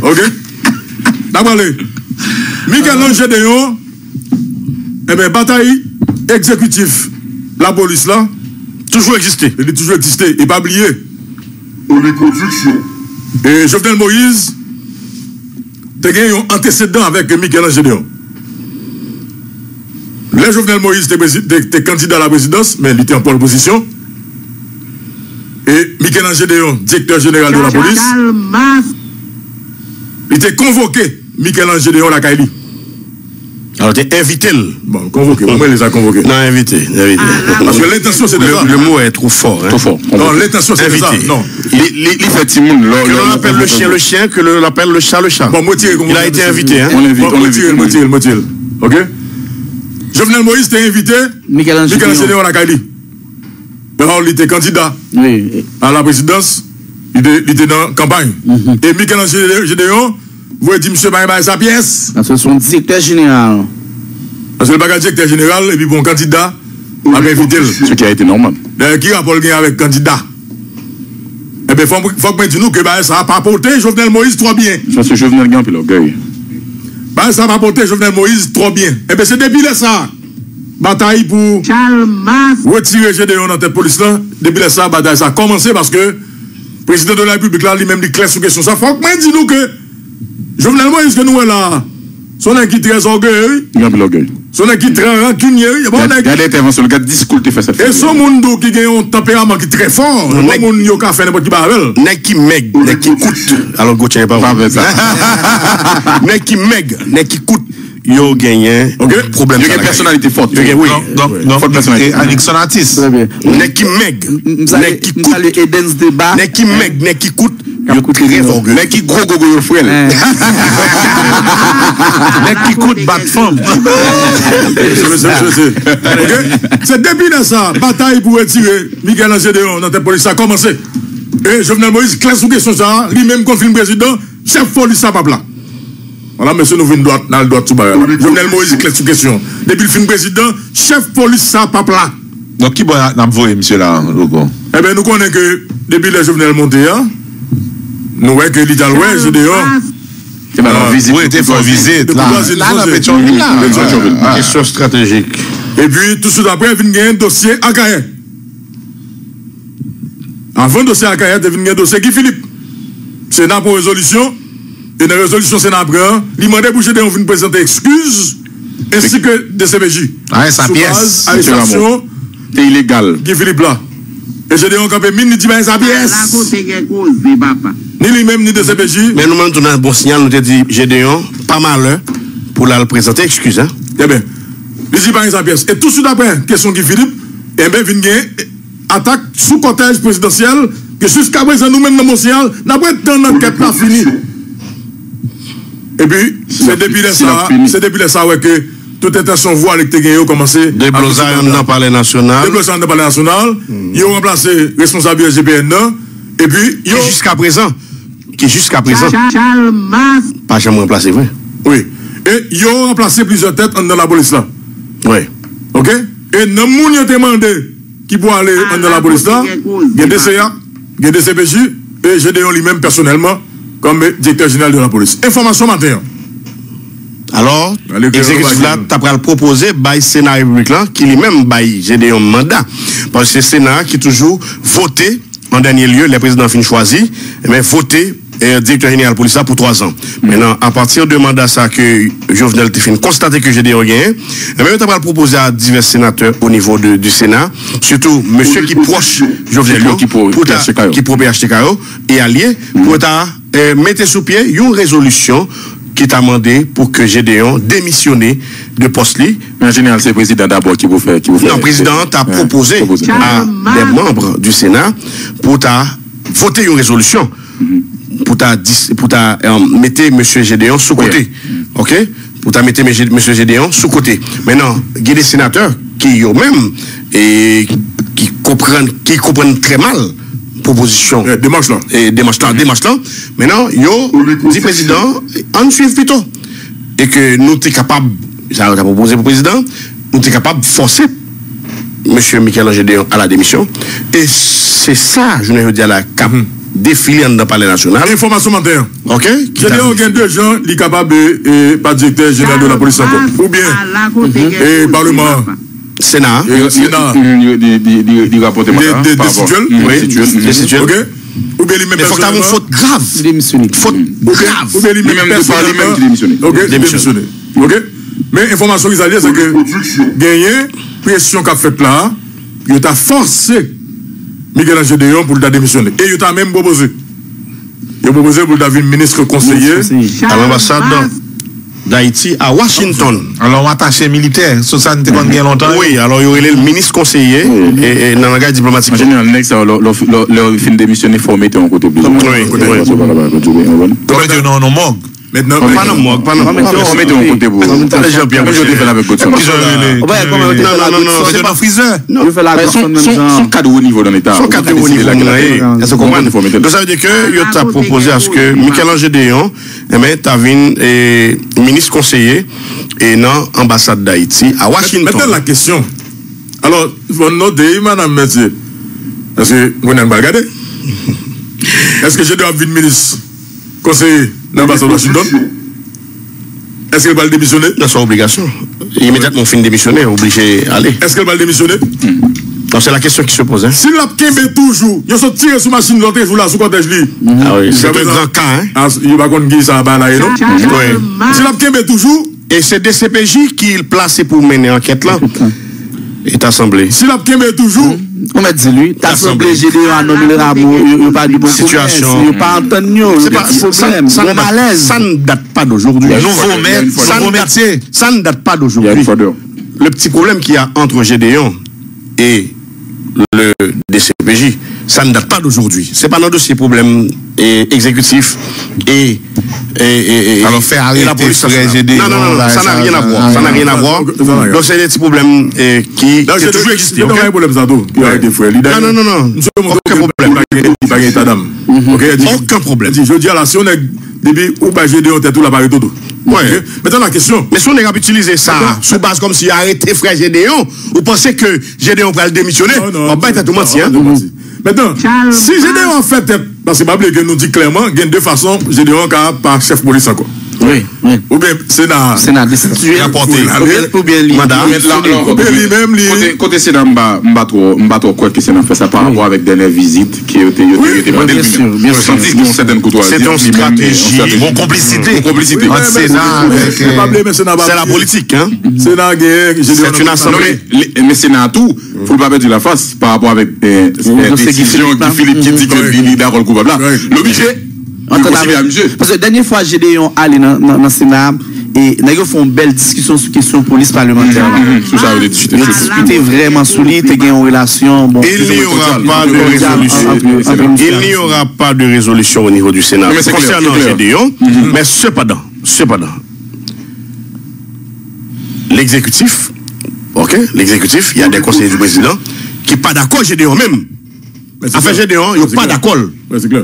Ok? D'abord, Michel-Ange Gédéon, eh bien, bataille exécutive, la police là, toujours existé. Il a toujours existé, et pas oublié. On est conviction. Et Jovenel Moïse, tu as gagné un antécédent avec Michel-Ange Gédéon. Le Jovenel Moïse était candidat à la présidence, mais il était en pole position. Et Michel-Ange Gédéon, directeur général de la police, il était convoqué, Michel-Ange Gédéon, la Kaili. Alors, tu es invité. Bon, convoqué, on les a convoqués. Non, invité. Parce que l'intention, c'est de ça. Le mot est trop fort. Hein? Trop fort. Non, l'intention, c'est de ça. Non. Il fait Timoun. Que l'on appelle le chien, que l'on appelle le chat. Bon, il a été invité. Hein? On l'invite. Motil. Ok? Jovenel Moïse était invité. Michel-Ange Gédéon, la Kaili. Alors, il était candidat à la présidence. Il était dans la campagne. Et Michel-Ange Gédéon, vous avez dit, monsieur, sa pièce. C'est son directeur général. Parce que le bagage directeur général, et puis bon, candidat, avait invité. Ce qui a été normal. Qui rapport avec candidat? Eh bien, il faut que nous que ça n'a pas apporté Jovenel Moïse trop bien. Ça, c'est Jovenel Gamp et l'orgueil. Ça n'a pas apporté Jovenel Moïse trop bien. Eh bien, c'est depuis ça. Bataille pour retirer Gédéon dans cette police-là. Depuis ça, bataille, ça a commencé parce que le président de la République, là, lui-même, dit clair sur question. Ça faut que dis nous que Jovenel Moïse, que nous, là, son qui très orgueilleux. Son qui très rancunier. Il y a l'intervention, le gars discours qui fait ça. Et son monde qui a un tempérament qui est très fort. Le monde qui a fait n'importe qui barrel. N'est qui meg, n'est qui coûte. Alors, Gauthier n'est pas vrai. N'est qui meg, n'est qui coûte. Yo gagné problème. Il y a une personnalité forte. Oui. Donc, avec son artiste. N'est qui meg, n'est qui coûte. N'est qui meg, n'est qui coûte. Yo très orgueilleux. N'est qui gros gogo yo frère. N'est qui coûte bat femme. C'est depuis ça, bataille pour retirer Michel-Ange Gédéon dans la police, ça a commencé. Et Jovenel Moïse, clair sous question ça, lui-même confirme président, chef police ça pas là. Voilà, monsieur, nous venons droite, dans le droit tout bas. Jovenel Moïse, clair sous question. Depuis le film président, chef police ça pas là. Donc, qui va envoyer, monsieur, là, logo? Eh bien, nous connaissons que depuis le Jovenel monté, nous voyons que l'Italien, Gédéon. Oui, il faut visite. Là, question stratégique. Et puis, tout de suite après, il y a un dossier à Kaye. Avant le dossier à Kaye, il y a un dossier Guy Philippe. Sénat pour résolution. Et dans la résolution Sénat après, il demandait pour Gédéon de présenter excuses ainsi que des CPJ. Ah, sa pièce. Arrestation. C'est illégal. Guy Philippe là. Et Gédéon quand même, il dit sa pièce. Ni lui-même, ni de CPJ. Mais nous-mêmes, nous avons un bon signal, nous avons dit Gédéon, pas mal, pour la présenter, excuse. Hein? Eh bien, il dit sa pièce. Et tout de suite après, question Guy Philippe, eh bien, il y a une attaque sous cortège présidentiel que jusqu'à présent, nous-mêmes, dans mon signal, n'avons pas tant d'enquête pas fini. Et puis, c'est depuis ça que toute intention voile que tu as commencé. Déblosage dans le palais national. Déblosage dans le palais national. Ils ont remplacé responsable du SGPN. Et puis, qui jusqu'à présent, pas jamais remplacé, vrai? Oui. Et ils ont remplacé plusieurs têtes dans la police là. Oui. Ok? Et non, moun ont demandé qui pour aller dans la police là. Il y a des CA, il y a des CPJ, et Gédéon lui-même personnellement comme directeur général de la police. Information matin. Alors, l'exécutif là, tu as proposé by Sénat République là, qui lui-même by Gédéon mandat. Parce que c'est le Sénat qui toujours voté, en dernier lieu, les présidents fin choisi, mais voté directeur général de la police pour 3 ans. Maintenant, à partir de mandat ça que Jovenel Tifin constaté que Gédéon gagné, tu as proposé à divers sénateurs au niveau du Sénat, surtout monsieur qui proche Jovenel qui pour PHTKO et allié, pour mettre sous pied une résolution qui t'a demandé pour que Gédéon démissionne de poste. En général, c'est le président d'abord qui vous fait. Non, le président t'a proposé à des membres du Sénat pour voter une résolution. Pour mettre M. Gédéon sous côté. OK? Pour mettre M. Gédéon sous côté. Maintenant, il y a des sénateurs qui eux-mêmes qui comprennent très mal proposition. Démarche là. Maintenant, yo dit président, on suit plutôt. Et que nous sommes capables, ça a proposé pour le président, nous sommes capables de forcer M. Michel-Ange Gédéon à la démission. Et c'est ça, je veux dire, la cap défilé dans le palais national. Information matin. OK? Gédéon gagne deux gens, il est capable de pas directeur général de la police encore. Ou bien, et Parlement. Sénat. Sénat. Il rapporte Des situels. OK? Ou bien lui-même. Mais il faut que tu aies une faute grave. Faute grave. Ou bien lui-même qui démissionne. OK? Démissionné. OK? Mais information qu'ils allaient, c'est que gagner pression qu'a fait là, il t'a forcé Miguel Angel Gédéon pour le démissionner. Et il t'a même proposé. Il a proposé pour devenir ministre conseiller à l'ambassade d'Haïti à Washington. Alors, attaché militaire, ça n'était pas bien longtemps. Oui, alors il y aurait le ministre conseiller et dans le gars diplomatique. En général, leur film démissionné formé en côté plus. Oui. Comme non, morgue. Maintenant, pas non, moi, pas non. On met en côté pour. C'est pas friseur. Son cadre au niveau dans l'État. Son cadre au niveau dans l'État. Donc ça veut dire que il t'a proposé à ce que Michel Angel Gédéon, t'as vu ministre conseiller et non ambassade d'Haïti à Washington. Maintenant la question. Alors, vous notez, madame Mercier, est-ce que vous n'avez pas regardé? Est-ce que j'ai dû avoir ministre conseiller dans l'ambassade de Washington? Est-ce qu'elle va le démissionner? C'est son obligation. Immédiatement, fin de démissionner, obligé d'aller. Est-ce qu'elle va le démissionner? Donc c'est la question qui se pose. Hein? Si la Kembe toujours, il sont tirés sur machine l'autre jour là, sous cortège li. Ah oui, c'est un grand cas. Hein? Il va qu'on guise ça à là, non? Si la Kembe toujours. Et c'est DCPJ qui est placé pour mener l'enquête là. Et assemblée. Si la Kembe toujours. On m'a dit lui, t'as assemblée Gédéon à nommer le rabot, il n'y a pas de bon situation. Il n'y a pas Antonio, c'est pas problème. Ça ne date pas d'aujourd'hui. Nouveau métier. Ça ne date pas d'aujourd'hui. Le petit problème qu'il y a entre Gédéon et le DCPJ, ça ne date pas d'aujourd'hui. C'est pas notre dossier problème exécutif et alors faire arrêter la police. Gédéon. Non, ça n'a rien à voir. Ça n'a rien à voir. Donc c'est des petits problèmes qui ont toujours existé. Il y a un problème ça tout. Non. Aucun problème. Aucun problème. Je dis à la si on est depuis ou pas Gédéon t'es tout l'appareil tout. Ouais. Maintenant la question. Mais si on est capable d'utiliser ça sous base comme si arrêté frère Gédéon, vous pensez que Gédéon va le démissionner? On va pas être tout menti. Maintenant, si Gédéon en fait, parce que que nous dit clairement, il y a deux façons, Gédéon par chef police encore. Oui. Ou bien Sénat destitué, rapporté. Ou bien lui-même. Côté Sénat, je trop quoi que Sénat fait ça par rapport avec dernière visite qui était bien sûr. C'est une stratégie, une complicité. Entre Sénat, c'est la politique. Sénat, c'est une assemblée. Mais Sénat tout, il ne faut pas mettre la face par rapport avec des décisions qui Philippe qui dit que il est d'accord le coupable là. L'obligé. Parce que la dernière fois, Gédéon allé dans le Sénat et nous avons fait une belle discussion sur la question police parlementaire. Sur ça, on discuté vraiment sous lui, tu as une relation. Il n'y aura pas de résolution. Il n'y aura pas de résolution au niveau du Sénat concernant Gédéon. Mais cependant, l'exécutif, il y a des conseillers du président qui ne sont pas d'accord avec Gédéon même. Enfin, Gédéon, ils ne sont pas d'accord. C'est clair.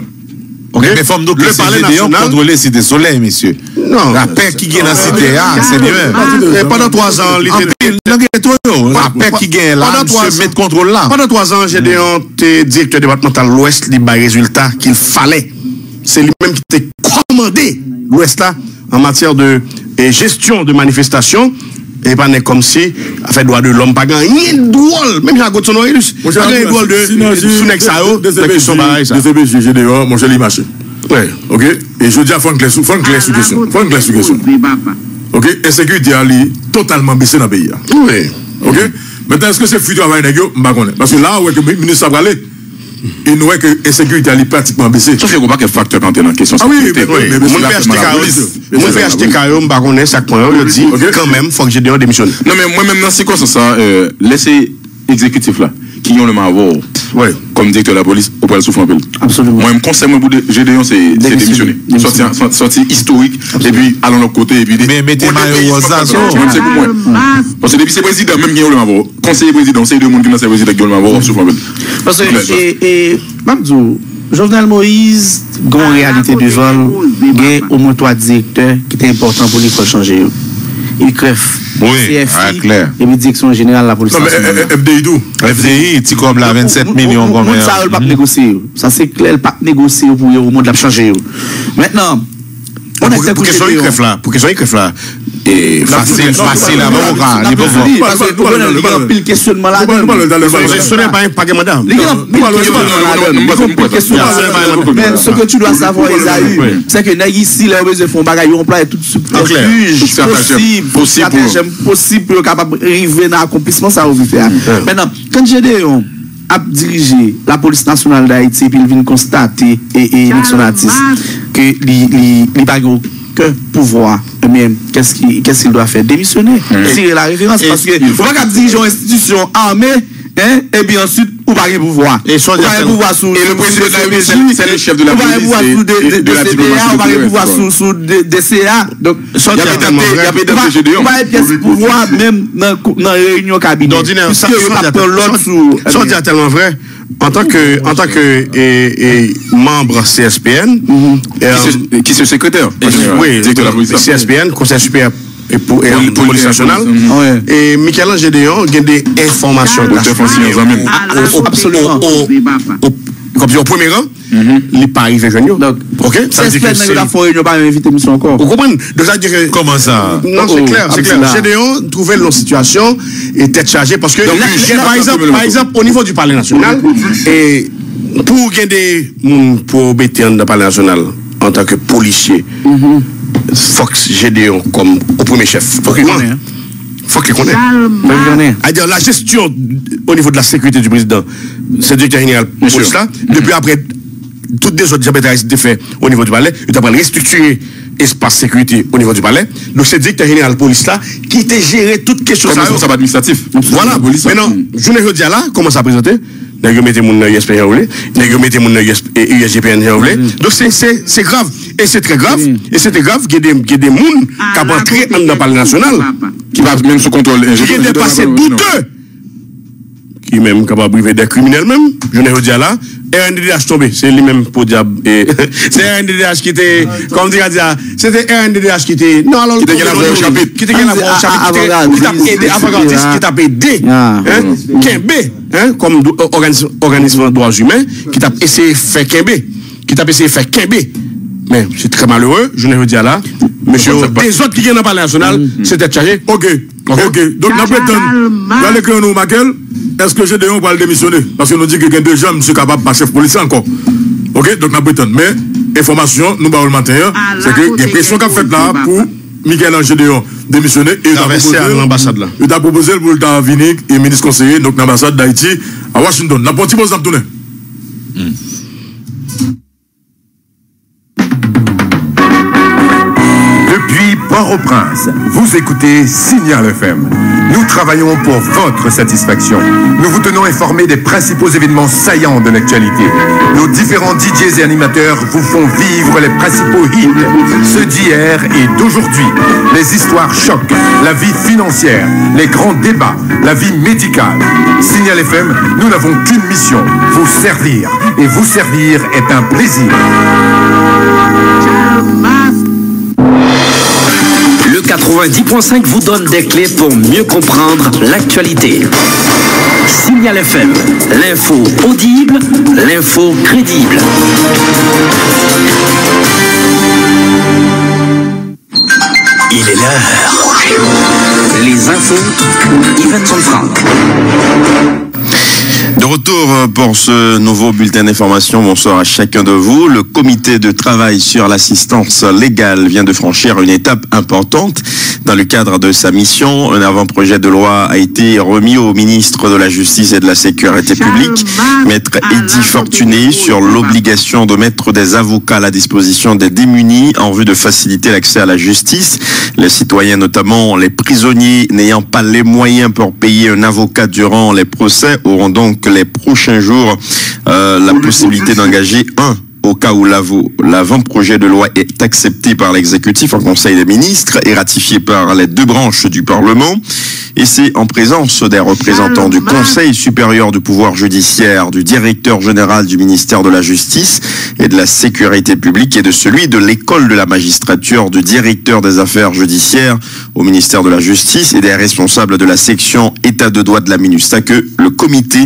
Okay. Mais faut nous le palais national contrôler Cité Soleil, monsieur. Non. La paix qui gagne dans Cité c'est mieux. Pendant 3 ans, la paix qui gagne là, monsieur met contrôle là. Pendant 3 ans, Gédéon était directeur départemental l'Ouest, il a résultat qu'il fallait. C'est lui-même qui était commandé l'Ouest là en matière de gestion de manifestations. Et pas comme si, à fait droit de l'homme, pas gagné droit, même si à côté de son Aurélus, pas gagné droit de Sounexao, de question pareil ça. DCPJ, Gédéon, mon cher Limaché. Ouais, ok. Et je dis à Franck Claire, question. Ok, insécurité est totalement baissée dans le pays. Oui. Ok. Maintenant, est-ce que c'est futur travail négocié? Parce que là où est que le ministre a parlé, il nous voit que l'insécurité est pratiquement baissée. Sauf qu'il n'y a pas de facteur quand tu es dans la question. Ah oui, mais moi, je vais acheter Caillou, je vais chaque point, je dis quand même, il faut que Gédéon démissionne. Non, mais moi-même, dans ces cas, ça, laissez exécutif là, qui ont le mavor, comme directeur de la police, au point de souffrir un peu. Absolument. Moi, je conseille pour Gédéon, c'est démissionner. Sorti historique, et puis allons de l'autre côté, et puis. Mais mettez-moi c'est pour moi. Parce que depuis c'est président, même qui ont le mavor, conseiller président, c'est deux monde qui ont le président qui ont le mavor, souffre un peu. Parce que, Mamdou, Jovenel Moïse, grande réalité devant, il y a au moins 3 directeurs qui étaient importants pour lui pour changer. il crève. Oui, CFI, clair. et puis direction générale de la police. Non, mais FDI d'où? FDI, tu comme là 27 millions. Ça ne pas négocier. Ça c'est clair, pas négocier pour le monde de changer. Maintenant, on a pour question il crève là. Et facile à voir. Il parce que il y a un pile questionnement là. Ce n'est pas un mandat. Mais ce que tu dois savoir, Isaïe, c'est que ici, les besoins font bagaille, on emploie tout subterfuge possible pour capable arriver dans l'accomplissement, ça va faire. Maintenant, quand Gédéon a dirigé la police nationale d'Haïti, puis il vient constater et Nixon Artiste que il pas que pouvoir, même qu'est-ce qu'il doit faire? Démissionner. Tirer la référence parce que vous pas diriger une institution armée, et bien ensuite ou pas de pouvoir. Et le président c'est le chef de la police de la diplomatie. On va pouvoir sous DCA. Donc il y a pas pouvoir même dans réunion cabinet. D'ordinaire ça c'est tellement vrai. En tant que membre CSPN, qui est le secrétaire, oui, directeur de la police, CSPN, Conseil supérieur pour police nationale, et Michel Gédéon a des informations absolument comme au premier rang, il n'est pas arrivé jeune. Ok, ça veut dire que c'est la fois il n'a pas invité mission encore. Vous comprenez? Comment ça? Non, c'est clair. Gédéon trouvait leur situation et tête chargée parce que par exemple au niveau du Palais national et pour gagner pour bêter dans le Palais national en tant que policier, Fox Gédéon comme au premier chef. Faut qu'il connaisse. C'est-à-dire la gestion au niveau de la sécurité du président, c'est directeur général police là. Depuis après, toutes les autres diabètes été fait au niveau du palais, il a restructuré l'espace sécurité au niveau du palais. Donc c'est directeur général police là qui t'a géré toutes questions responsable administratif. Voilà. Maintenant, je ne dis là, comment ça présenter? Nous mettons mon USP en roulé, nous mettons mon USGPN en roulé. Donc c'est grave. Et c'est très grave. Et c'était grave qu'il y ait des gens qui ont entré dans le palais national, qui va même sous contrôle. Qui est dépassé douteux, qui est même capable de priver des criminels même. Je ne dis là. RNDDH tombé, c'est lui-même pour diable. C'est RNDDH qui était, comme dire, c'était RNDDH qui était, non, alors, qui était au chapitre, qui était aidé, avant-gardiste, qui t'a aidé, Kembe, comme organisme de droits humains, qui t'a essayé de faire Kembe, mais c'est très malheureux, je ne veux dire là, monsieur, des autres qui viennent dans le palais national, c'était chargé. Ok. Donc, nous prétendons, dans nous, Maquel, est-ce que Gédéon va le démissionner? Parce que nous dit que déjà, M. capable pas chef policier encore. Ok, donc nous prétendons. Mais, information, nous avons le matin, c'est que il y a une pression qu'a fait là pour Michel Gédéon démissionner. Et l'ambassade là. Il a proposé pour le venir et ministre conseiller, donc l'ambassade d'Haïti à Washington. N'a pas petit pause tourner. Depuis Port-au-Prince, vous écoutez Signal FM. Nous travaillons pour votre satisfaction. Nous vous tenons informés des principaux événements saillants de l'actualité. Nos différents DJs et animateurs vous font vivre les principaux hits, ceux d'hier et d'aujourd'hui. Les histoires chocs, la vie financière, les grands débats, la vie médicale. Signal FM, nous n'avons qu'une mission, vous servir. Et vous servir est un plaisir. Le 90.5 vous donne des clés pour mieux comprendre l'actualité. Signal FM, l'info audible, l'info crédible. Il est l'heure. Les infos, Yvan Sonfranc. De retour pour ce nouveau bulletin d'information. Bonsoir à chacun de vous. Le comité de travail sur l'assistance légale vient de franchir une étape importante. Dans le cadre de sa mission, un avant-projet de loi a été remis au ministre de la Justice et de la Sécurité publique, Maître Eddy Fortuné, sur l'obligation de mettre des avocats à la disposition des démunis en vue de faciliter l'accès à la justice. Les citoyens, notamment les prisonniers n'ayant pas les moyens pour payer un avocat durant les procès, auront donc les prochains jours la possibilité d'engager un au cas où l'avant-projet de loi est accepté par l'exécutif en Conseil des ministres et ratifié par les deux branches du Parlement. Et c'est en présence des représentants du Conseil supérieur du pouvoir judiciaire, du directeur général du ministère de la Justice et de la Sécurité publique et de celui de l'école de la magistrature, du directeur des affaires judiciaires au ministère de la Justice et des responsables de la section État de droit de la MINUSTA que le comité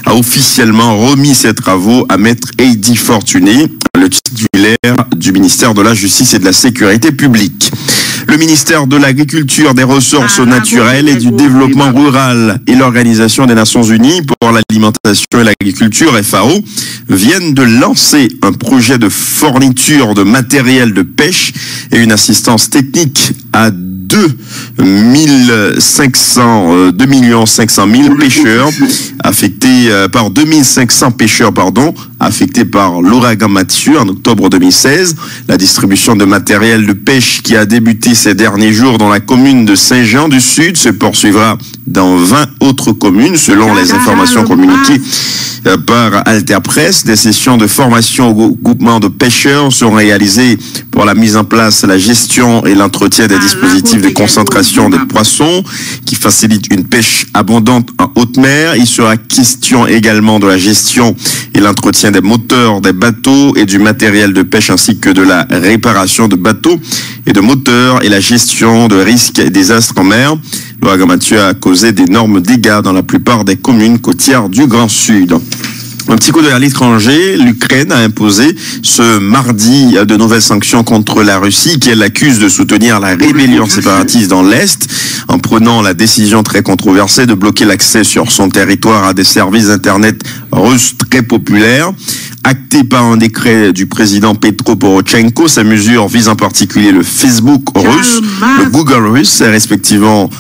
a officiellement remis ses travaux à Maître Heidi Fortuné, le titulaire du ministère de la Justice et de la Sécurité publique. Le ministère de l'Agriculture, des Ressources naturelles et du Développement rural et l'Organisation des Nations Unies pour l'alimentation et l'agriculture, FAO, viennent de lancer un projet de fourniture de matériel de pêche et une assistance technique à 2 500 000 pêcheurs affectés par 2500 pêcheurs affectés par l'ouragan Mathieu en octobre 2016. La distribution de matériel de pêche qui a débuté ces derniers jours dans la commune de Saint-Jean-du-Sud se poursuivra dans 20 autres communes selon les informations communiquées par Alter Press. Des sessions de formation au groupement de pêcheurs seront réalisées pour la mise en place, la gestion et l'entretien des dispositifs de concentration des poissons qui facilitent une pêche abondante en haute mer. Il sera question également de la gestion et l'entretien des moteurs des bateaux et du matériel de pêche ainsi que de la réparation de bateaux et de moteurs et la gestion de risques et désastres en mer. L'ouragan Mathieu a causé d'énormes dégâts dans la plupart des communes côtières du Grand Sud. Un petit coup d'œil à l'étranger, l'Ukraine a imposé ce mardi de nouvelles sanctions contre la Russie qui l'accuse de soutenir la rébellion séparatiste dans l'Est en prenant la décision très controversée de bloquer l'accès sur son territoire à des services Internet russes très populaires. Acté par un décret du président Petro Porochenko, ces mesures visent en particulier le Facebook russe, le Google russe, respectivement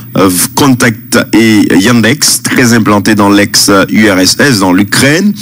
Contact et Yandex, très implantés dans l'ex-URSS, dans l'Ukraine.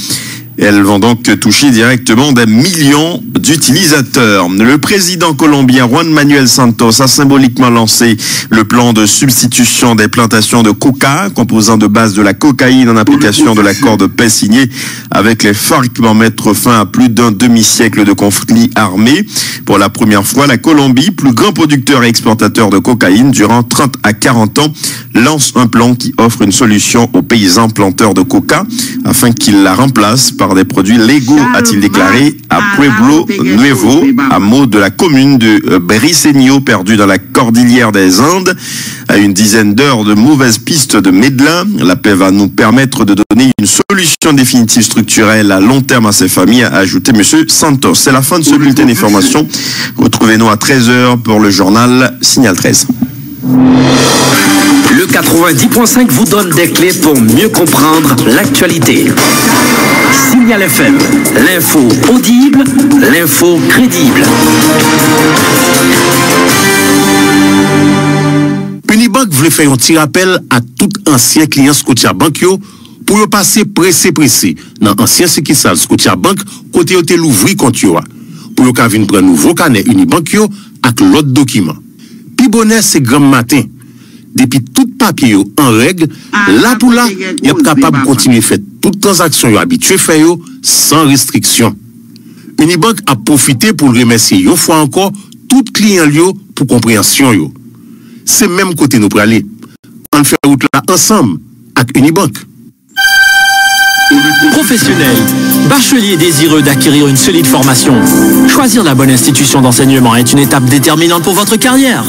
Elles vont donc toucher directement des millions d'utilisateurs. Le président colombien Juan Manuel Santos a symboliquement lancé le plan de substitution des plantations de coca, composant de base de la cocaïne en application de l'accord de paix signé avec les FARC pour mettre fin à plus d'un demi-siècle de conflits armés. Pour la première fois, la Colombie, plus grand producteur et exportateur de cocaïne durant 30 à 40 ans, lance un plan qui offre une solution aux paysans planteurs de coca afin qu'ils la remplacent par des produits légaux, a-t-il déclaré à Pueblo Nuevo, hameau de la commune de Briceño, perdu dans la cordillère des Andes. À une dizaine d'heures de mauvaises pistes de Medellín, la paix va nous permettre de donner une solution définitive structurelle à long terme à ces familles, a ajouté M. Santos. C'est la fin de ce bulletin d'information. Retrouvez-nous à 13h pour le journal Signal 13. Le 90.5 vous donne des clés pour mieux comprendre l'actualité. Signal FM, l'info audible, l'info crédible. Unibank voulait faire un petit rappel à tout ancien client Scotiabank pour yo passer pressé dans ancien succursale Scotiabank côté hôtel l'ouvri compte yo pour yo ka vinn prendre nouveau carnet Unibank yo avec l'autre document. Pi bonheur c'est grand matin. Depuis tout papier yo en règle, là pour là, y a capable de continuer faire toute transaction yo habitué faire yo sans restriction. Unibank a profité pour remercier yo fois encore tout client yo pour compréhension yo. C'est même côté nous pour aller. On fait route là ensemble avec Unibank. Professionnel, bachelier désireux d'acquérir une solide formation. Choisir la bonne institution d'enseignement est une étape déterminante pour votre carrière.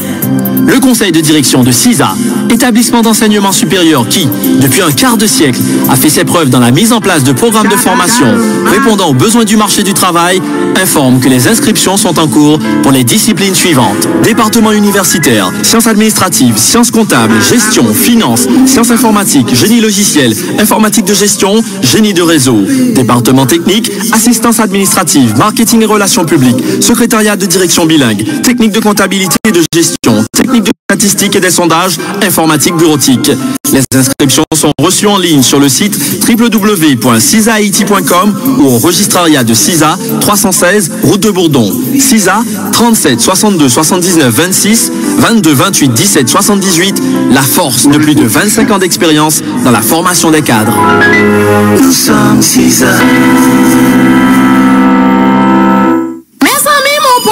Le conseil de direction de CISA, établissement d'enseignement supérieur qui, depuis un quart de siècle, a fait ses preuves dans la mise en place de programmes de formation répondant aux besoins du marché du travail, informe que les inscriptions sont en cours pour les disciplines suivantes. Département universitaire, sciences administratives, sciences comptables, gestion, finance, sciences informatiques, génie logiciel, informatique de gestion, génie de réseau. Département technique, assistance administrative, marketing et relations publiques, secrétariat de direction bilingue, technique de comptabilité et de gestion, technique de statistique et des sondages, informatique bureautique. Les inscriptions sont reçues en ligne sur le site www.cisahaiti.com ou au registrariat de CISA, 316 route de Bourdon. CISA, 37 62 79 26 22 28 17 78. La force de plus de 25 ans d'expérience dans la formation des cadres. Nous sommes CISA.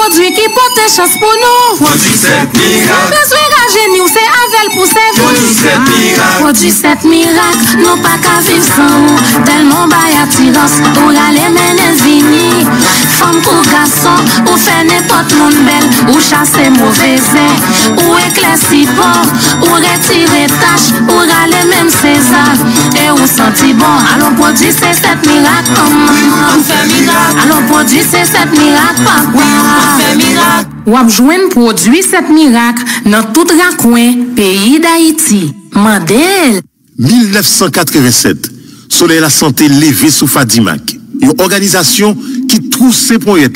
produit qui porte chance pour nous. Produit 7 miracles. Besoin rajeunir, c'est avec pour servir. Produit 7 miracles. Produit 7 miracles. Non pas qu'à vivre sans. Tellement bail attirance. Ou aller mener vini. Femme ou garçon. Ou faire n'importe monde belle. Ou chasser mauvais air. Ou éclaircir bon. Ou retirer tâche. Ou aller même César. Et ou sentir bon. Allons produit c'est 7 miracles. On fait miracle. Allons produit c'est 7 miracles. On fait miracle. Ou abjouen produit 7 miracles dans tout raccoin pays d'Haïti. Mandel. 1987, Soleil la santé levé sous Fadimak. Une organisation qui trouve ses projets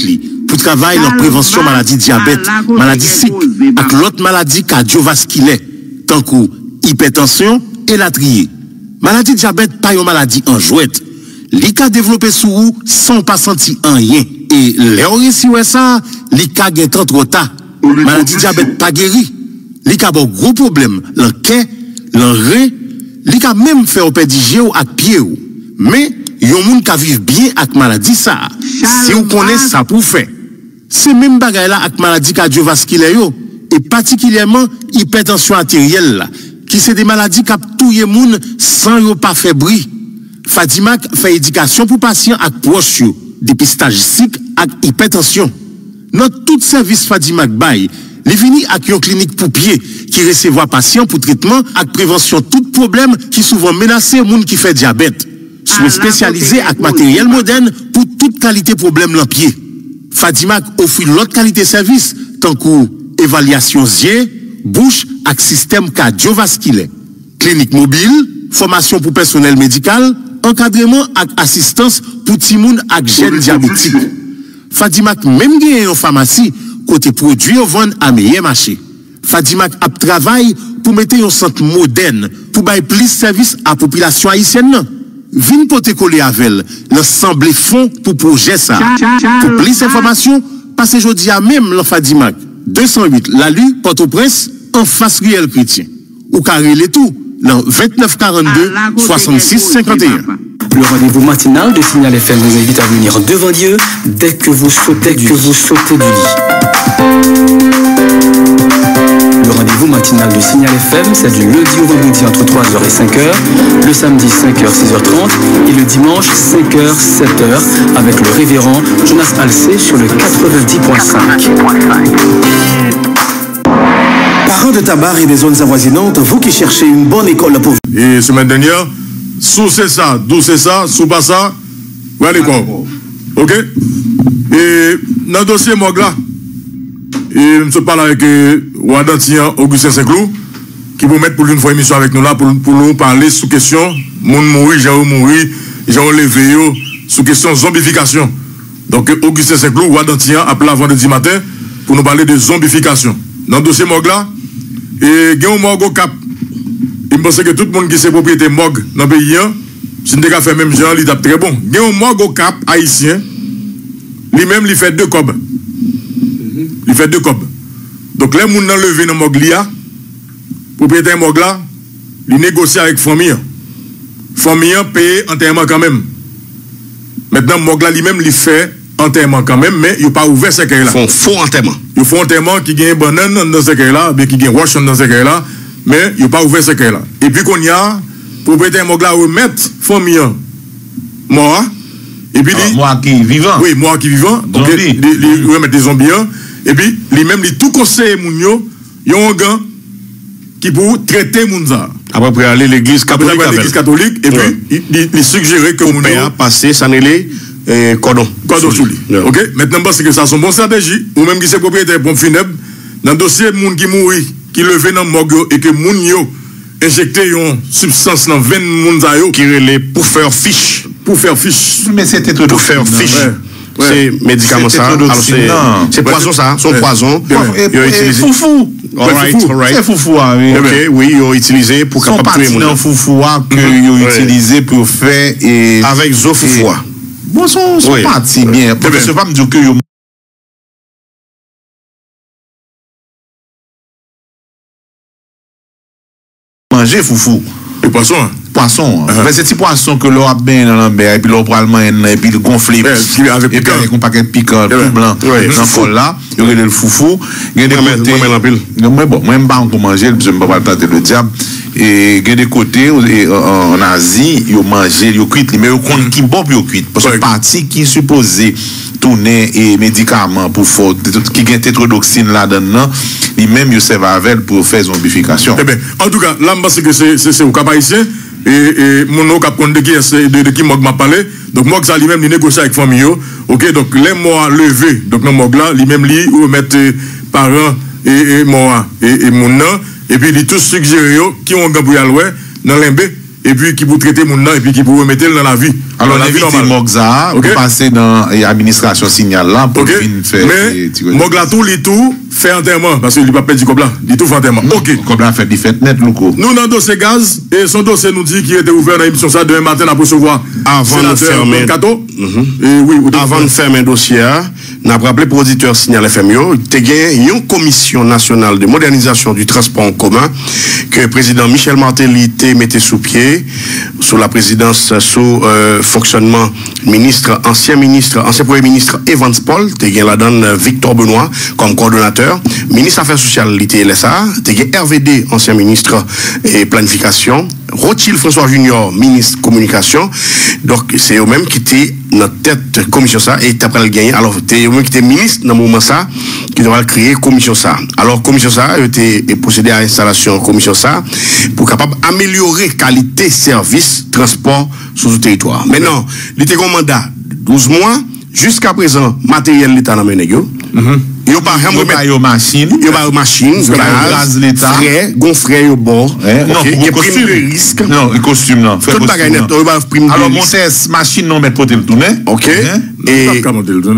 pour travailler dans la prévention maladie diabète, maladie cycle, avec l'autre maladie cardiovasculaire, tant que hypertension et la trier. Maladie diabète pas une maladie en jouette. L'ICA développé sous vous sans pas sentir rien. Et les si ouais ça, l'ICA gagne trop tard. Maladie diabète pas guéri. L'ICA a un gros problème. L'enquête, l'enré, l'ICA même fait au pédigé ou à pied. Mais, yon moun ka vive bien avec maladie ça. Si vous connaissez ça pour faire. C'est même bagay là avec maladie cardiovasculaire yo, et particulièrement hypertension artérielle là, qui c'est des maladies qui touye moun sans yo pas faire bruit. Fadimak fait éducation pour patients avec proches yo, dépistage cycle avec hypertension. Notre tout service Fadimak Bay, li vini avec une clinique pour pied qui recevoir patients pour traitement avec prévention tout problème qui souvent menacé moun qui fait diabète. Soins spécialisés avec matériel moderne pour toute qualité problème dans pied. Fadimak offre l'autre qualité service tant que évaluation yeux, bouche avec système cardiovasculaire. Clinique mobile, formation pour personnel médical, encadrement avec assistance pour timoun avec gène diabétique. Fadimak même gagne en pharmacie côté produit au vendre à meilleur marché. Fadimak a travail pour mettre un centre moderne pour bailler plus service à la population haïtienne. Vin pote coller avec l'ensemble fonds pour projet ça. Pour plus d'informations, passez jeudi à même le Fadimak 208 la rue Port-au-Prince en face Riel Chrétien. Ou carré les tout dans 29 42 66 51. Le rendez-vous matinal de Signal FM vous invite à venir devant Dieu dès que vous sautez du lit. Le rendez-vous matinal de Signal FM, c'est du lundi au vendredi entre 3h et 5h, le samedi 5h, 6h30 et le dimanche 5h, 7h avec le révérend Jonas Alcé sur le 90.5. Parents de tabac et des zones avoisinantes, vous qui cherchez une bonne école pour... Et semaine dernière, sous c'est ça, d'où c'est ça, sous pas ça, vous allez quoi? Ok? Et dans le dossier Mogla, et je parle avec Ouadantian Augustin Saint-Cloud, qui vous mettre pour une fois émission avec nous là, pour nous parler sous question, moun mouri, Jean levé sous question zombification. Donc Augustin Saint-Cloud, Ouadantian, appelé vendredi matin, pour nous parler de zombification. Dans le dossier Mogla, et il y a un morgue au Cap. Il me pense que tout le monde qui s'est propriété morgue dans le pays, si on a fait même genre, il est très bon. Il y a un morgue au Cap haïtien, lui-même, il fait 2 cobs. Il fait 2 cobs. Donc, les gens qui ont levé dans le morgue, propriétaire morgue là, il négocie avec la famille. La famille paye enterrement quand même. Maintenant, le morgue là, lui-même, il fait enterrement quand même, mais il n'a pas ouvert ce qu'il là. Ils font faux enterrement. Ils font enterrement qui gagne banane dans ce qu'il là, bien qui gagne wash dans ce qu'il là, mais il n'a pas ouvert ce qu'il là. Et puis, qu'on y a, propriétaire morgue là, remettre famille mort. Et puis, moi qui vivant. Oui, moi qui vivant. Donc, il remet des zombies. Et puis, lui-même, il tout conseille Mounio, il y a un gars qui pour traiter Mounza. Après, pour aller à l'église catholique. Et puis, il suggérait que Mounio. a passé, ça n'est les cordon. Cordon sous lui. Ok? Maintenant, parce que ça, c'est une bonne stratégie. Ou même qui c'est propriétaire pompe funèbre, dans le dossier, moun qui mourit, qui levé dans le morgue, et que Mounio injecté une substance dans 20 Mounza, qui relève pour faire fiche. Pour faire fiche. Mais c'était trop pour faire fiche. C'est médicament ça. C'est poison ça, son poison. Foufou. C'est foufou. Ok, oui, ils ont utilisé pour capable tuer mon foufou que ils ont utilisé pour faire avec zo foufou. Bon, son parti bien. Parce que pas me dire que yo manger foufou. Le poisson. poisson. C'est petit poisson que l'on a bien dans l'ambert, et puis l'on prend le main, et puis le gonflé, et puis avec un paquet de piquant, tout blanc, dans le col là, il y a le foufou, il y a des côtés. Moi, bon, moi, je ne peux pas manger, je ne peux pas tenter le diable. Et il y a des côtés, en Asie, ils mangent, ils cuitent, mais ils comptent qui bon, ils cuitent. Parce que partie qui est supposée tourner et médicaments pour faire, qui a tétrodoxine là-dedans, lui-même, il servent avec pour faire zombification. Eh bien, en tout cas, là, je pense que c'est au cap haïtien. Et mon nom cap compte de qui m'a parlé. Donc, moi, ça lui-même, il négocie avec famille. Ok, donc, les mois levés, donc, dans mon là, lui-même, ou mettre parents et moi et mon nom. Et puis, il tous suggéré qui ont gagné dans l'embé. Et puis qui pour traiter mon nom et puis qui pour remettre dans la vie. Alors, la vie Mogza, pour passer dans l'administration signal là, pour faire. Mais Mogla tout fait enterrement, parce qu'il n'a pas perdu comme là. Il tout fait enterrement. Ok. Comme là, fait des fêtes nettes, Louko. Nous, dans le dossier gaz, et son dossier nous dit qu'il était ouvert dans l'émission ça demain matin à recevoir. Avant de fermer. Avant de fermer un dossier, nous avons rappelé pour auditeur Signal FM, il y a une commission nationale de modernisation du transport en commun que le président Michel Martelly mettait sous pied, sous la présidence, sous fonctionnement ancien premier ministre Evans Paul, il y a là-dedans Victor Benoît comme coordonnateur, ministre Affaires sociales, l'ITLSA, il y a RVD, ancien ministre et planification, Rothschild François Junior, ministre communication. Donc, c'est eux-mêmes qui étaient dans tête commission ça et après le gagner. Alors, c'est eux-mêmes qui étaient ministres dans le moment ça, qui devraient créer commission ça. Alors, commission ça a été procédé à l'installation commission ça pour capable améliorer qualité, service, transport sur le territoire. Maintenant, il était un mandat 12 mois, jusqu'à présent, matériel l'État n'a pas mené. Il n'y a pas de machine, gaz l'État, frais, gonfrais au bord. Non, il y a prime de risque. Non, le costume, non. Tout bagage net, il y a prime de risque. Alors, mon machine, non, mais pour te le tourner. Ok. Et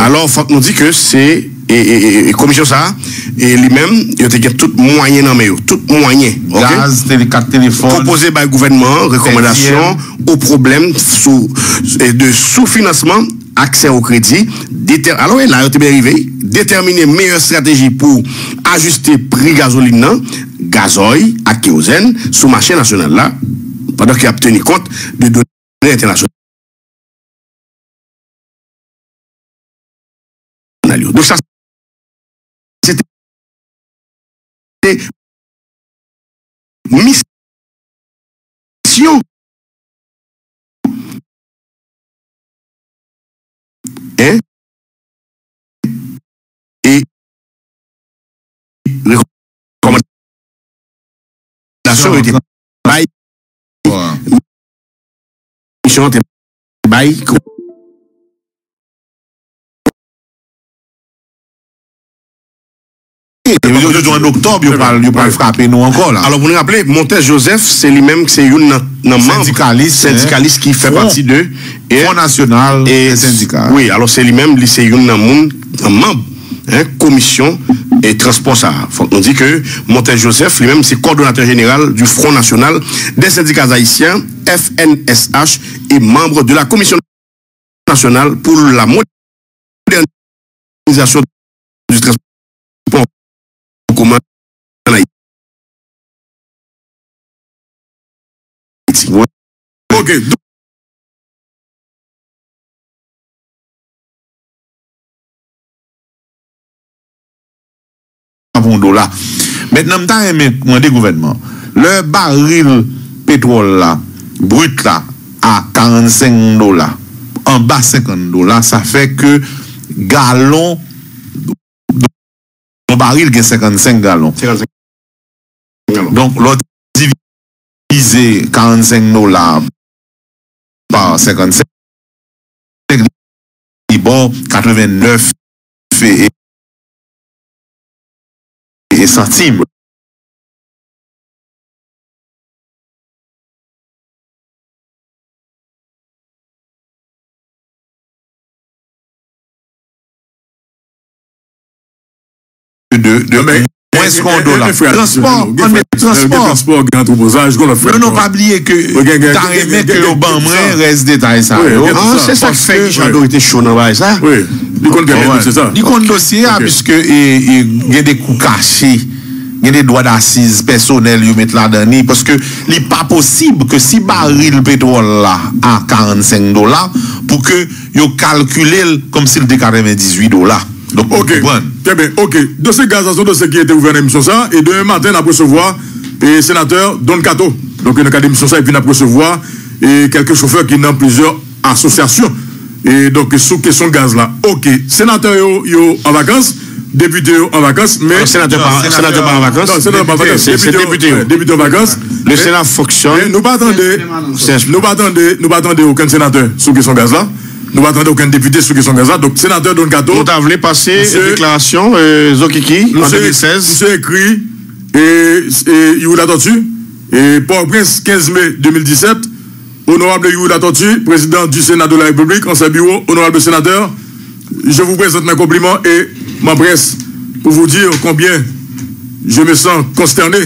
alors, il faut nous dire que c'est, et commission ça, et lui-même, il y a tout moyen dans mes tout moyen. Gaz, téléphone. Proposé par le gouvernement, recommandation au problème de sous-financement, accès au crédit. Alors, là, il est arrivé, déterminer meilleure stratégie pour ajuster prix gasoline, gazoil, à kérosène, sous marché national là, pendant qu'il a tenu compte de données internationales. Donc, ça, c'était mission. Et recommandation était bail. Mission était bail. En octobre, il va frapper nous encore là. Alors, pour nous rappeler, Montes Joseph, c'est lui-même, c'est une syndicaliste qui fait partie de Front National et syndicat. Oui, alors c'est lui-même, c'est une membre, commission et transport ça. On dit que Montes Joseph, lui-même, c'est coordonnateur général du Front National des syndicats haïtiens, FNSH, et membre de la commission nationale pour la modernisation du transport commun en Haïti. Ok. $. Maintenant, je demande au gouvernement, le baril pétrole là, brut là, à $45, en bas $50, ça fait que gallon, le baril a 55 gallons. Donc, l'autre divisé $45 par 55, bon, 89 et centimes. Moins transport, grand proposage, qu'on a fait. Non, pas oublier que t'as aimé que le banc reste détail ça. C'est ça qui fait que j'ai été chaud dans ça. Oui, c'est ça. Il compte dossier, puisque il y a des coups cachés il y a des droits d'assises personnels, ils mettent là-dedans, parce que il n'est pas possible que si baril pétrole là à $45, pour que ils calculent comme s'il était $98. Donc, ok, très bien, ok. De ces gaz, de ce qui était ouvert dans l'émission ça, et demain matin, on a recevoir le sénateur Don Cato. Donc, il y a une émission ça, et puis on a recevoir quelques chauffeurs qui ont plusieurs associations. Et donc, sous question gaz là. Ok, sénateur yo en vacances, député en vacances, mais. Sénateur pas en vacances. Non, sénateur pas en vacances. C'est député en vacances. Le Sénat fonctionne. Nous pas attendre aucun sénateur sous question gaz là. Nous pas attendre aucun député sous question gaz là. Donc, sénateur Don Cato. Vous avez passé une déclaration, Zokiki, en 2016. Monsieur écrit, il vous l'a entendu. Et Port-au-Prince, 15 mai 2017. Honorable Yehuda Tortue, président du Sénat de la République, en sa bureau, honorable sénateur, je vous présente mes compliments et m'empresse pour vous dire combien je me sens consterné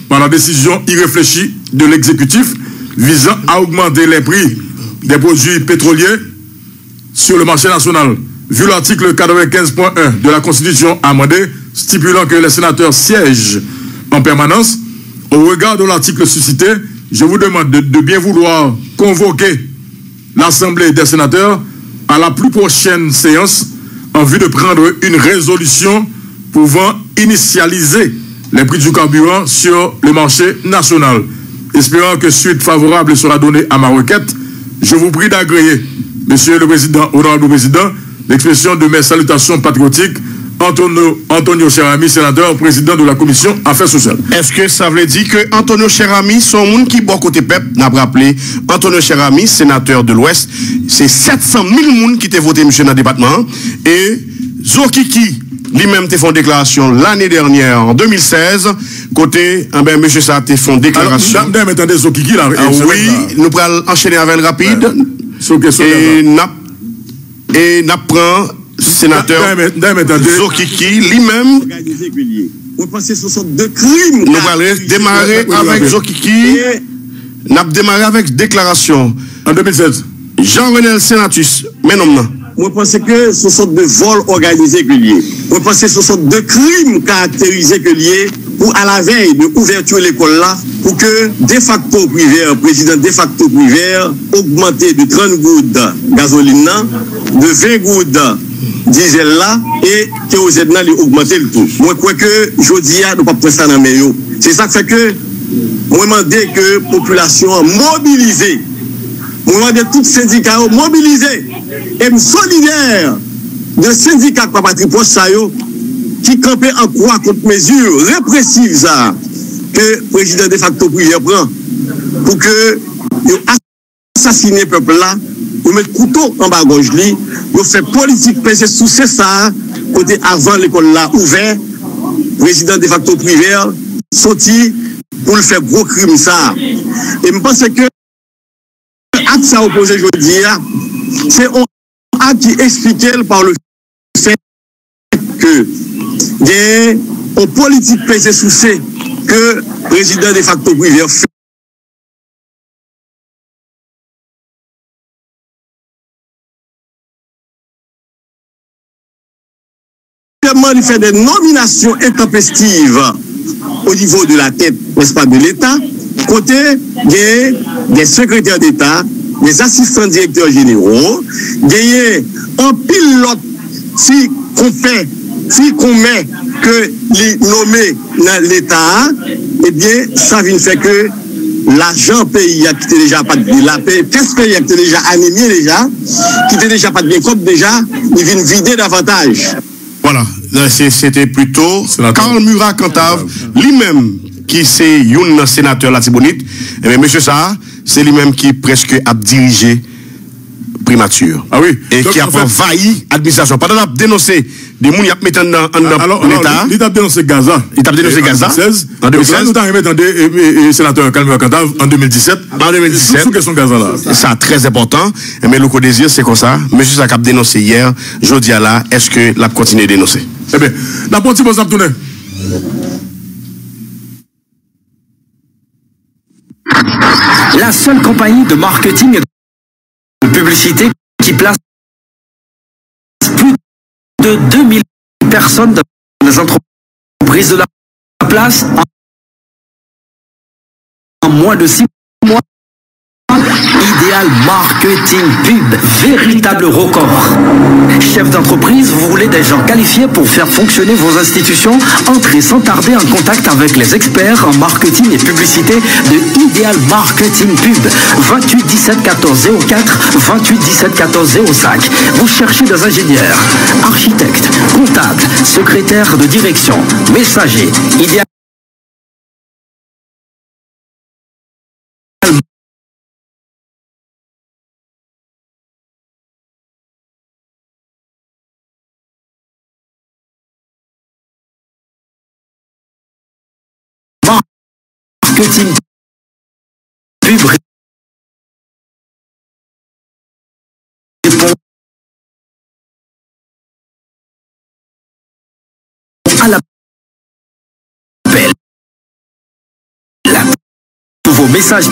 par la décision irréfléchie de l'exécutif visant à augmenter les prix des produits pétroliers sur le marché national. Vu l'article 95.1 de la Constitution amendée, stipulant que les sénateurs siègent en permanence, au regard de l'article suscité, je vous demande de bien vouloir convoquer l'Assemblée des sénateurs à la plus prochaine séance en vue de prendre une résolution pouvant initialiser les prix du carburant sur le marché national. Espérant que suite favorable sera donnée à ma requête, je vous prie d'agréer, Monsieur le Président, honorable Président, l'expression de mes salutations patriotiques, Antonio Cherami, sénateur, président de la commission Affaires sociales. Est-ce que ça veut dire que Antonio Cherami, son monde qui bon côté peuple, n'a pas rappelé Antonio Cherami, sénateur de l'Ouest, c'est 700 000 personnes qui ont voté monsieur dans le département, et Zokiki, lui-même te fait une déclaration l'année dernière, en 2016, côté, monsieur ça te fait une déclaration. Alors, attendez, Zokiki, là. Oui, nous allons enchaîner avec le rapide, et nous prenons sénateur Zokiki, lui-même, on pensait 62 crimes. Nous allons démarrer avec Zokiki. Nous avons démarré avec déclaration. En 2016. Jean-Renel Sénatus, mais non. Moi, je pense que ce sont de vols organisés que liés. Moi, je pense que ce sont de crimes caractérisés que liés pour, à la veille de l'ouverture de l'école là, pour que de facto privé, président de facto privé, augmenter de 30 gouttes gasoline, de 20 gouttes diesel là, et que aux aides là, augmenter le tout. Moi, je crois que je dis, nous ne pouvons pas ça dans le meilleur. C'est ça qui fait que, moi, je demande que la population mobilisée. Moi, je demande tous les syndicats mobilisés et solidaires de syndicats de patrie proche qui campaient en croix contre mesures répressives que le président de facto prière prend pour que assassiner le peuple là, pour mettre couteau en bas gauche, pour faire politique passer sous ça, côté avant l'école là ouvert, président de facto prière sorti pour le faire gros crime ça. Et je pense que l'acte ça opposé aujourd'hui, c'est un acte qui expliqué par le fait que il y a une politique pesée sous C que le président de facto privé fait. Il fait des nominations intempestives au niveau de la tête, n'est-ce pas, de l'État, côté des secrétaires d'État, des assistants directeurs généraux, gagner un pilote si qu'on met que les nommés dans l'État, eh bien, ça vient faire que l'argent pays qui était déjà pas de la paix, qu'est-ce pays qui était déjà anémié déjà, qui était déjà pas de bien comme déjà, il vient vider davantage. Voilà, c'était plutôt Karl Murat Cantave, lui-même qui c'est un sénateur la Tibonite, et bien monsieur ça, c'est lui-même qui presque a dirigé primature. Ah oui. Et donc, qui a envahi l'administration. Pendant qu'il a dénoncé des gens qui ont mis dans l'État. Il a dénoncé Gaza. Il a dénoncé Gaza. En 2016. Nous avons remis le sénateur Karl Murat Cantave en 2017. En 2017. Sous question Gaza là. C'est très important. Mais le désir, c'est comme ça. Monsieur ça a dénoncé hier. Jeudi à là, est-ce que l'a continué à dénoncer? Eh bien, la partie pour ça tourner. La seule compagnie de marketing et de publicité qui place plus de 2000 personnes dans les entreprises de la place en moins de 6 mois. Idéal Marketing Pub, véritable record. Chef d'entreprise, vous voulez des gens qualifiés pour faire fonctionner vos institutions? Entrez sans tarder en contact avec les experts en marketing et publicité de Idéal Marketing Pub. 28 17 14 04, 28 17 14 05. Vous cherchez des ingénieurs, architectes, comptables, secrétaires de direction, messagers. Idéal Marketing Pub répond à l'appel. Tous vos messages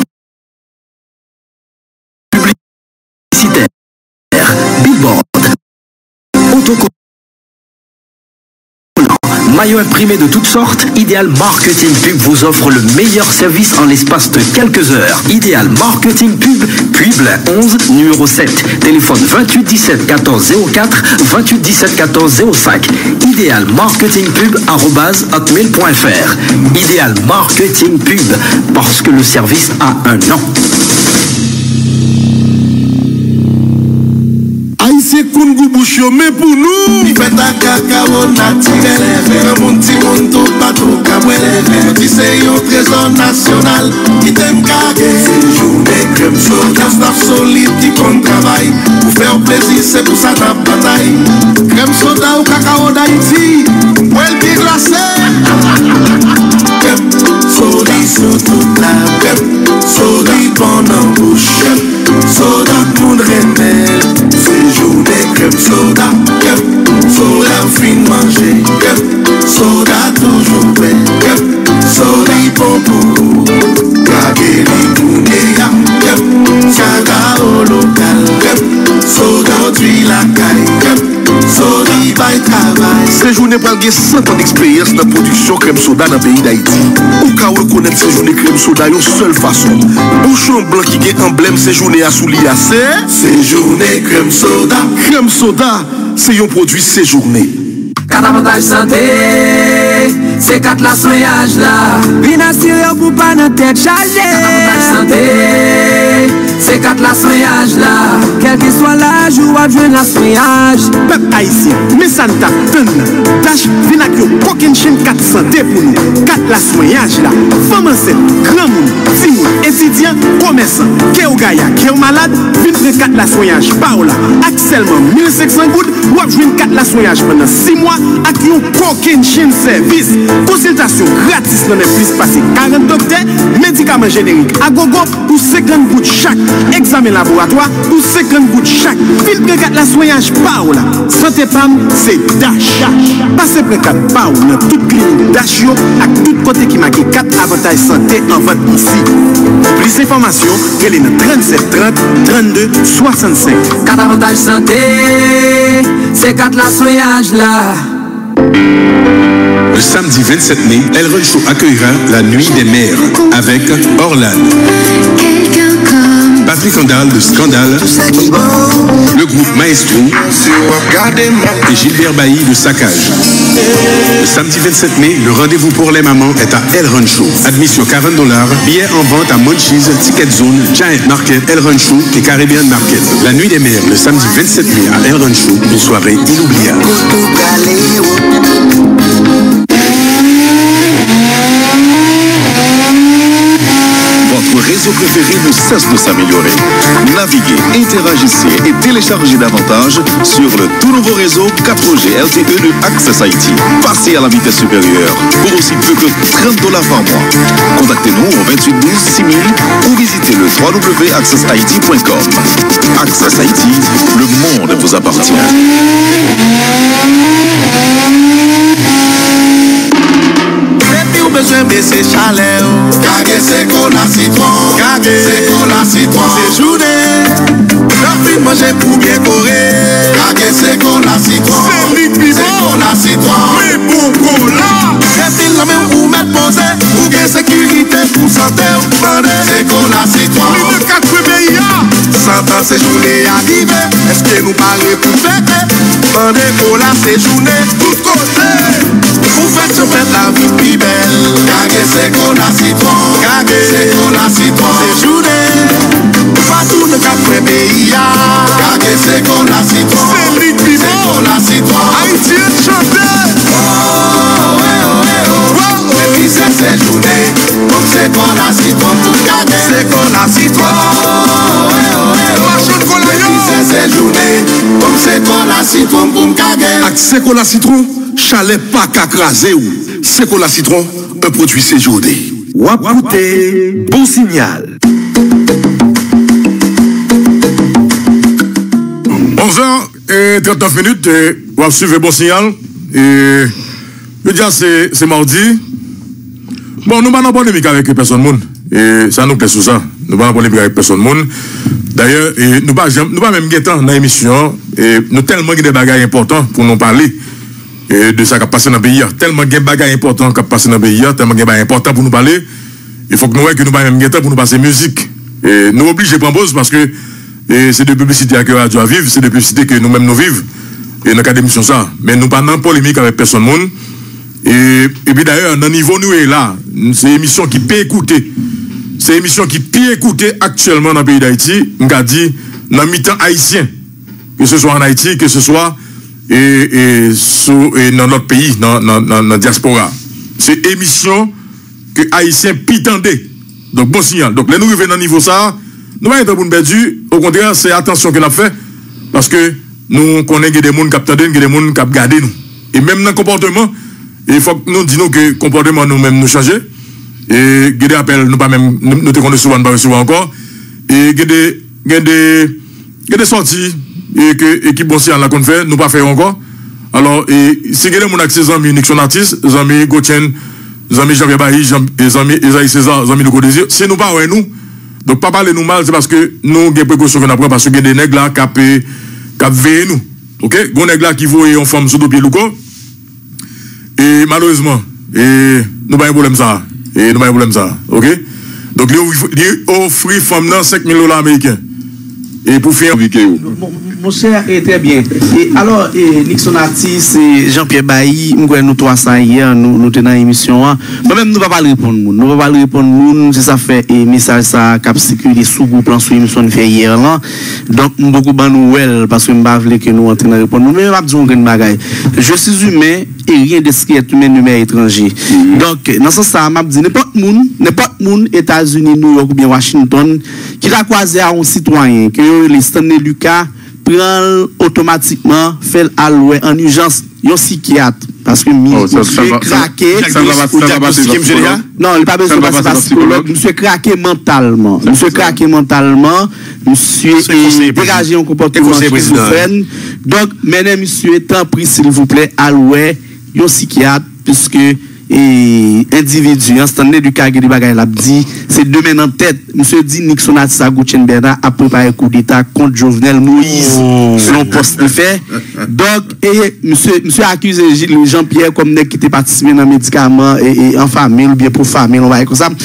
publicitaires, billboard, autocollants, maillots imprimés de toutes sortes, Idéal Marketing Pub vous offre le meilleur service en l'espace de quelques heures. Idéal Marketing Pub, Puible 11, numéro 7. Téléphone 28 17 14 04, 28 17 14 05. Idéal Marketing Pub @hotmail.fr. Idéal Marketing Pub, parce que le service a un nom. C'est Koungou Bouchio, mais pour nous, il fait ta cacao naturel. Un bon petit monde tout partout, Kabouele. Tu sais, un trésor national qui t'aime caguer. C'est journée crème soda, staff solide qui compte travail. Pour faire plaisir, c'est pour ça ta bataille. Crème soda ou cacao d'Haïti, poêle bien glacé. Crème soda sur toute la crème. Soda bon en bouche. Soda pour remel. C'est journée crème soda. Soda fin manger. Soda toujours belle. Soda bon pour Kageli Kounéa. Soda au local. Soda d'huile la caille. Soda by travail. Ces journées pour gagner 100 ans d'expérience dans la production crème soda dans le pays d'Haïti. Ou qu'à reconnaître ces journées crème soda une seule façon. Bouchon blanc qui est emblème ces journées à soulier c'est journée crème soda. Crème soda, c'est un produit ces journées. 4 avantages santé, c'est 4 la soignage là. Bien assuré pour pas notre tête chargée. 4 avantages santé, c'est 4 la soignage là. Quel que soit l'âge ou à jouer la soignage. Peuple haïtien, mais ça ne t'attend. Tâche, vinacrio, coquin chaîne 4 santé pour nous. 4 la soignage là. Femme enceinte, grand monde, petit monde, étudiant, commerçant, qui est gaïa, qui est malade, vin 4 la soignage. Paola, actuellement 1500 gouttes, ou à jouer 4 la soignage pendant 6 mois. Avec un coquin chaîne service. Consultation gratis dans les plus passé 40 docteurs, médicaments génériques à gogo pour 50 gouttes chaque. Examen laboratoire pour 50 gouttes chaque. Filtre 4 la soignage Paola. Santé PAM, c'est Dash. Passez près 4 Paola dans toute clinique Dash avec tout côté qui marque 4 avantages santé en vente ici. Pour plus d'informations, quel est le 37 30 32 65. 4 avantages santé, c'est 4 la soignage là. Le samedi 27 mai, El Run Show accueillera la Nuit des Mères avec Orlan, Patrick Andal de Scandale, le groupe Maestro et Gilbert Bailly de Saccage. Le samedi 27 mai, le rendez-vous pour les mamans est à El Run Show. Admission $40, billets en vente à Munchies, Ticket Zone, Giant Market, El Run Show et Caribbean Market. La Nuit des Mères, le samedi 27 mai à El Run Show, une soirée inoubliable. Votre réseau préféré ne cesse de s'améliorer. Naviguez, interagissez et téléchargez davantage sur le tout nouveau réseau 4G LTE de Access Haïti. Passez à la vitesse supérieure pour aussi peu que $30 par mois. Contactez-nous au 28 12 6000 ou visitez le www.accesshaiti.com. Access Haïti, le monde vous appartient. Besoin baisser chaleur. Kage c'est cola citron. Kage c'est cola citron. C'est journée. L'envie de manger pour bien courir. Kage c'est cola citron. C'est cola citron. Mais bon cola. C'est la même ou Tendez pour la séjourner tout côté. Vous faites la vie plus belle. Gagez c'est qu'on la citron. Gagez c'est qu'on la citron. Séjourner. Partout le cap de pays. Gagez c'est qu'on la citron. C'est qu'on la citron. Haïtien chanter. Et puis c'est séjourner. Comme c'est qu'on la citron. C'est qu'on la citron. C'est journée, comme c'est qu'on la citron pour m'caguer. C'est qu'on la citron, chalet pas qu'à craser ou. C'est qu'on la citron, un produit séjourné. Wapouté, bon signal. 11h39, on va suivre bon signal. Et le dia c'est mardi. Bon, nous n'avons pas de polémique avec personne. Et ça nous plaît sous ça. Nous n'avons pas de polémique avec personne. D'ailleurs, nous pas même guettant dans l'émission, et nous tellement des bagages importants pour nous parler de ça qui a passé dans le pays. Tellement de bagages importants qui a passé dans le pays, tellement de bagages importants pour nous parler. Il faut que nous voyons que nous pas même guettant pour nous passer musique. Et nous obligés de prendre pause parce que c'est de publicité que Radio à vivre, c'est de publicité que nous-mêmes nous vivons. Et dans le cas d'émission ça. Mais nous pas dans polémique avec personne. Et puis d'ailleurs, dans le niveau nous est là, c'est une émission qui peut écouter. C'est une émission qui peut écouter actuellement dans le pays d'Haïti, on a dit, dans le mi-temps haïtien, que ce soit en Haïti, que ce soit dans notre pays, dans la diaspora. C'est une émission que Haïtiens pitendent. Donc bon signal. Donc là nous arrivons dans le niveau ça, nous ne sommes pas perdus, au contraire, c'est attention que nous avons fait, parce que nous connaissons des gens qui attendent, des gens qui regardent nous. Et même dans le comportement, il faut que nous disions que le comportement nous-mêmes nous changer. Et il y a des appels, nous pas même, nous te connaissons souvent, pas souvent encore. Et il y a des sorties, et que l'équipe bon signal qu'on fait, nous pas fait encore. Alors, si il y a des gens qui ont des Nixon Artist, des amis Gauthier, des amis Jean-Pierre Bailly, des amis Esaïe César, des amis Luco Désir, c'est nous pas ouais nous. Donc, pas parler nous mal, c'est parce que nous avons des précautions qu'on apprend, parce qu'il y a des nègres là qui veillent nous. Ok? Il y a des nègres là qui voient en forme sous le pied Luco. Et malheureusement, nous n'avons pas de problème ça. Et nous n'avons pas de problème ça. Ok? Donc, il offre femme dans $5,000 américains. Et pour faire mon cher est très bien. Et alors, Nixon Artist, Jean-Pierre Bailly, nous trois ça hier, nous tenons dans l'émission. Moi-même, nous ne pouvons pas répondre. Nous ne pouvons pas répondre. C'est ça fait et message ça cap sécurité sous groupe plan sur l'émission fait hier là. Donc, beaucoup de nouvelles parce que je ne veux pas que nous entrions dans répondre. Nous même disons une bagaille. Je suis humain et rien de ce qui est humain numéro étranger. Donc, dans ce sens, je dis n'importe monde, États-Unis, New York ou bien Washington, qui a croisé à un citoyen, que les Stanley Lucas prend automatiquement, fait allouer en urgence, un psychiatre. Parce que monsieur craqué. Non, il n'est pas besoin de passer par psychologue. Monsieur craqué mentalement. Monsieur craqué mentalement. Monsieur dégagé un comportement schizophrène. Donc, maintenant, monsieur, tant pris, s'il vous plaît, allouer un psychiatre, puisque individu, en stand du cas de bagay l'a dit, c'est demain en tête. Monsieur dit Nixon Atissa Gauthier Bernard a préparé un coup d'État contre Jovenel Moïse, selon poste de fait. Donc, monsieur accuse Jean-Pierre comme qui était participé dans les médicaments et en famille, ou bien pour famille, on va dire comme ça. Donc,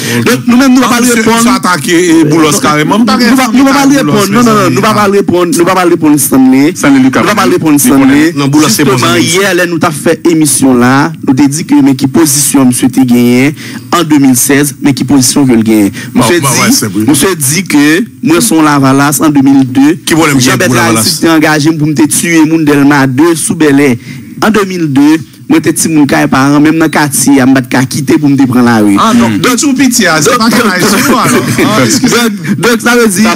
nous-mêmes, nous ne pouvons pas répondre. Nous attaquer Boulos carrément. Nous ne pouvons pas répondre. Non, nous ne pouvons pas répondre. Nous ne pouvons pas répondre Stanley. Nous ne pouvons pas répondre Stanley. Justement, hier, nous avons fait émission là. Nous avons dit que mais qui position monsieur te gagné en 2016, mais qui position que le gagne. Monsieur dit que moi son Lavalas en 2002, Jean-Bertrand s'était engagé pour me tuer moun Delma 2 sous Belay. En 2002, moi j'étais petit moun kay parents même dans quartier, m'a quitter pour me prendre la rue. Ah non, donc tout petit c'est pas donc ça veut dire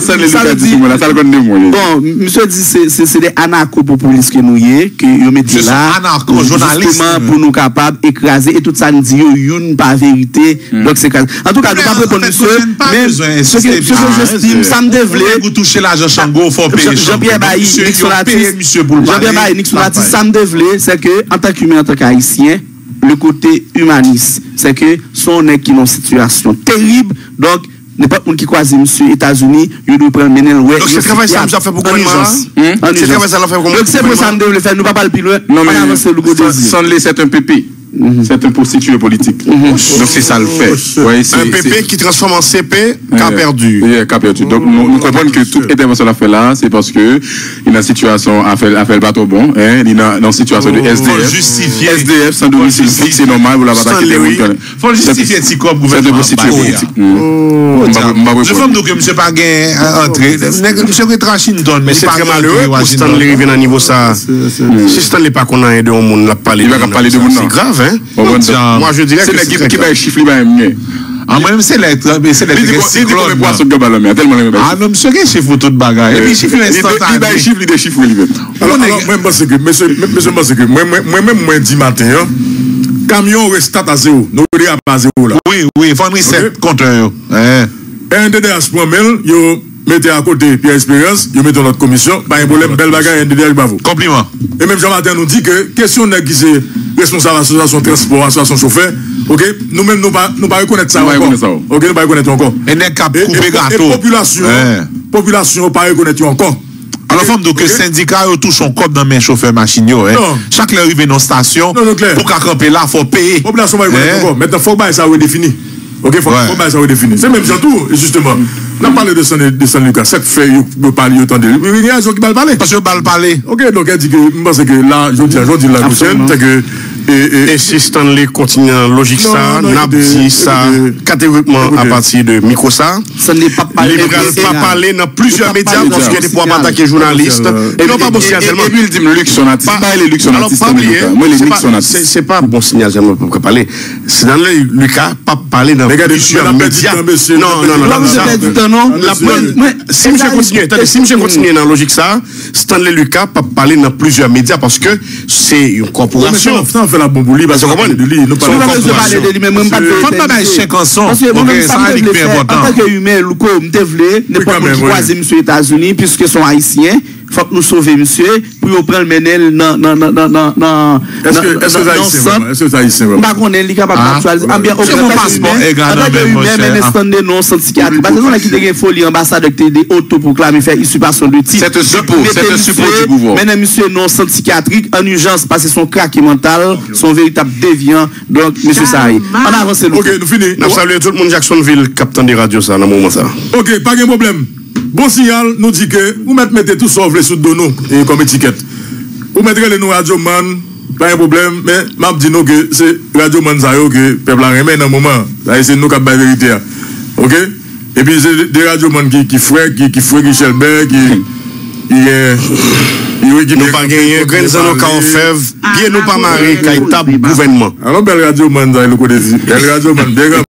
bon, monsieur dit c'est des anarcho populistes que nous y que yo mettez là anarcho journaliste pour nous capable écraser et tout ça nous dit une pas vérité. Donc c'est en tout cas nous pas répondre monsieur, mais ce que j'estime ça me devait pour toucher l'argent Chango faut payer Jean-Pierre Bailly Nixon Artist Jean-Pierre Bailly Nixon Artist ça me devait c'est que en tant qu'humain en tant qu'haïtien le côté humaniste c'est que son est qui dans une situation terrible. Donc n'importe pas monde qui croise monsieur États-Unis il doit prendre mener ouais donc c'est travail ça fait beaucoup de c'est travail ça fait beaucoup donc c'est pour ça nous devons le faire nous pas parler plus loin non mais sans laisser un pipi C'est un prostitué politique. Donc c'est ça le fait. Un PP qui transforme en CP, qu'a perdu. Qu'a perdu. Donc nous comprenons que toute intervention a fait là, c'est parce que il est dans une situation à faire le bateau bon, il est dans une situation de SDF. Justifier SDF sans domicile fixe, c'est normal pour la bataille. Faut le justifier si comme gouvernement. C'est un prostitué politique. Je vois que monsieur pas gain entré. Monsieur Washington, mais c'est très malheureux pour Stanley arriver à niveau ça. Si Stanley pas qu'on a aidé au monde, l'a parlé. Il va parler de monde. C'est grave, hein? Moi je dirais que c'est qui va les chiffres, il va aimer. Ah, moi, c'est l'être. C'est ah, non, monsieur, quel chiffre tout de bagaille. Et puis, chiffre instantané. Il chiffre, des chiffres. Alors, moi, je pense que, monsieur, moi-même, moi, dis matin, camion restate à zéro. Nous, on est à zéro là. Oui, il faut reset compteur. Et un DDH pour mail, yo mettez à côté Pierre Espérance, yo mettez notre commission, pas un problème, belle bagaille, un DDH bravo. Compliment. Et même Jean-Martin nous dit que, question n'est qui c'est responsable de l'association transport, association chauffeur, ok, nous-mêmes, nous pas reconnaître ça encore. Ok, nous pas reconnaître encore. Et n'est qu'à couper gâteau. Et population, pas reconnaître encore. Alors, femme donc, le syndicat, touche son code dans mes chauffeurs machines, chaque arrive dans la station, pour qu'à camper là, il faut payer. Population, pas reconnaître encore. Maintenant, il faut que ça soit redéfini. Ok, faut que ça soit redéfini. C'est même surtout, justement. On a parlé de San Lucas, ça fait que parler autant de lui. Il y a des gens qui veulent parler. Parce que veulent parler. Ok, donc elle dit que, je pense que là, je dis la prochaine, c'est que. Et si Stanley continue dans la logique ça, n'a dit ça catégoriquement à partir de micro ça. Ça n'est pas parler. Il ne va pas parler dans plusieurs médias parce qu'il y a des pouvoirs pas attaquer journalistes. Et non pas bon signal tellement. Et puis il dit luxe son artiste. Pas les luxe son artiste. Moi les luxe son artiste. C'est pas bon signal tellement pour parler. C'est dans le cas pas parler dans plusieurs médias. Non. Si monsieur continue dans la logique ça, Stanley Lucas pas parler dans plusieurs médias parce que c'est une corporation. Fait la bombe lui parce qu'on parle de lui, nous parlons de lui même pas de parce que moi même ça en tant que humain Louko m'tevle n'importe qui croiser monsieur États-Unis puisque sont haïtiens. Faut que nous sauver monsieur pour prendre Menel dans est-ce que ça haïtien pas qu'on est capable d'actualiser bien aucun passeport mais standé non psychiatre parce que on a quitté une folie ambassade de des autoproclamé faire usurpation de titre c'est un support du pouvoir mais monsieur non psychiatrique en urgence parce que son craqué mental son véritable déviant donc monsieur Saï on avance OK nous fini nous saluons tout le monde Jacksonville capitaine de radio ça dans moment ça OK pas de problème. Bon signal nous dit que vous mettez tout ça sous de nous et comme étiquette. Vous mettrez les nous Radio Man, pas un problème, mais m'a dit nous que c'est Radio Man ça que peuple a remet dans moment. Ça c'est nous qui la vérité. OK? Et puis c'est des Radio Man qui frère qui Gichelbert qui nous pas gagner grain dans nos fève, bien nous pas marrer quand il tape gouvernement. Alors belle Radio Man ça le connaît. Belle Radio Man bien